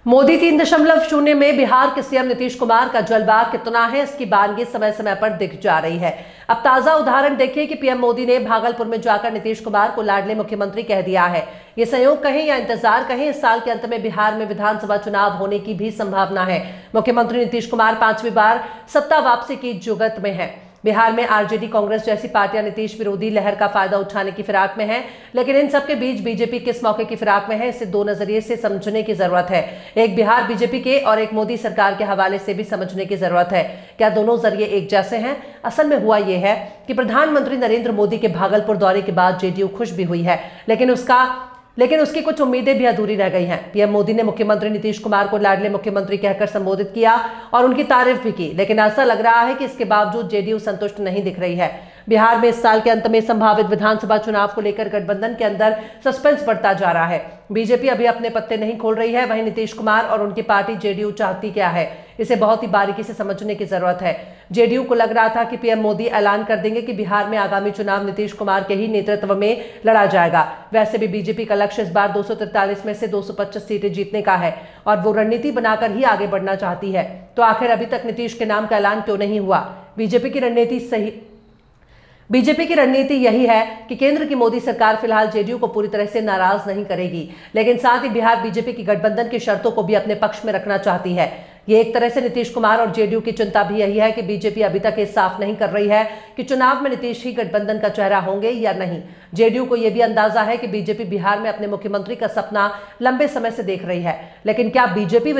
मोदी 3.0 में बिहार के सीएम नीतीश कुमार का जलवा कितना है, इसकी बानगी समय समय पर दिख जा रही है। अब ताजा उदाहरण देखिए कि पीएम मोदी ने भागलपुर में जाकर नीतीश कुमार को लाडले मुख्यमंत्री कह दिया है। ये संयोग कहें या इंतजार कहें, इस साल के अंत में बिहार में विधानसभा चुनाव होने की भी संभावना है। मुख्यमंत्री नीतीश कुमार 5वीं बार सत्ता वापसी की जुगत में है। बिहार में आरजेडी, कांग्रेस जैसी पार्टियां नीतीश विरोधी लहर का फायदा उठाने की फिराक में हैं, लेकिन इन सबके बीच बीजेपी किस मौके की फिराक में है, इसे दो नजरिए से समझने की जरूरत है। एक बिहार बीजेपी के और एक मोदी सरकार के हवाले से भी समझने की जरूरत है। क्या दोनों जरिए एक जैसे हैं? असल में हुआ यह है कि प्रधानमंत्री नरेंद्र मोदी के भागलपुर दौरे के बाद जेडीयू खुश भी हुई है, लेकिन उसकी कुछ उम्मीदें भी अधूरी रह गई हैं। पीएम मोदी ने मुख्यमंत्री नीतीश कुमार को लाडले मुख्यमंत्री कहकर संबोधित किया और उनकी तारीफ भी की, लेकिन ऐसा लग रहा है कि इसके बावजूद जेडीयू संतुष्ट नहीं दिख रही है। बिहार में इस साल के अंत में संभावित विधानसभा चुनाव को लेकर गठबंधन के अंदर सस्पेंस बढ़ता जा रहा है। बीजेपी अभी अपने पत्ते नहीं खोल रही है, वहीं नीतीश कुमार और उनकी पार्टी जेडीयू चाहती क्या है, इसे बहुत ही बारीकी से समझने की जरूरत है। जेडीयू को लग रहा था कि पीएम मोदी ऐलान कर देंगे कि बिहार में आगामी चुनाव नीतीश कुमार के ही नेतृत्व में लड़ा जाएगा। वैसे भी बीजेपी का लक्ष्य इस बार 243 में से 225 सीटें जीतने का है और वो रणनीति बनाकर ही आगे बढ़ना चाहती है। तो आखिर अभी तक नीतीश के नाम का ऐलान क्यों नहीं हुआ? बीजेपी की रणनीति यही है कि केंद्र की मोदी सरकार फिलहाल जेडीयू को पूरी तरह से नाराज नहीं करेगी, लेकिन साथ ही बिहार बीजेपी की गठबंधन की शर्तों को भी अपने पक्ष में रखना चाहती है। ये एक तरह से नीतीश कुमार और जेडीयू की चिंता भी यही है कि बीजेपी अभी तक ये साफ नहीं कर रही है कि चुनाव में नीतीश ही गठबंधन का चेहरा होंगे या नहीं। जेडीयू को यह भी अंदाजा है कि बीजेपी बिहार में अपने मुख्यमंत्री का सपना लंबे समय से देख रही है, लेकिन क्या बीजेपी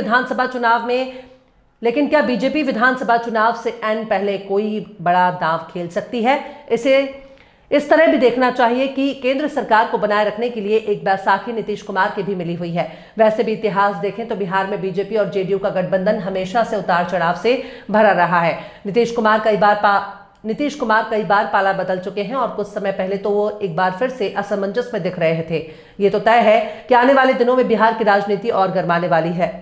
विधानसभा चुनाव से एन पहले कोई बड़ा दांव खेल सकती है? इसे इस तरह भी देखना चाहिए कि केंद्र सरकार को बनाए रखने के लिए एक बैसाखी नीतीश कुमार की भी मिली हुई है। वैसे भी इतिहास देखें तो बिहार में बीजेपी और जेडीयू का गठबंधन हमेशा से उतार चढ़ाव से भरा रहा है। नीतीश कुमार कई बार पाला बदल चुके हैं और कुछ समय पहले तो वो एक बार फिर से असमंजस में दिख रहे थे। ये तो तय है कि आने वाले दिनों में बिहार की राजनीति और गरमाने वाली है।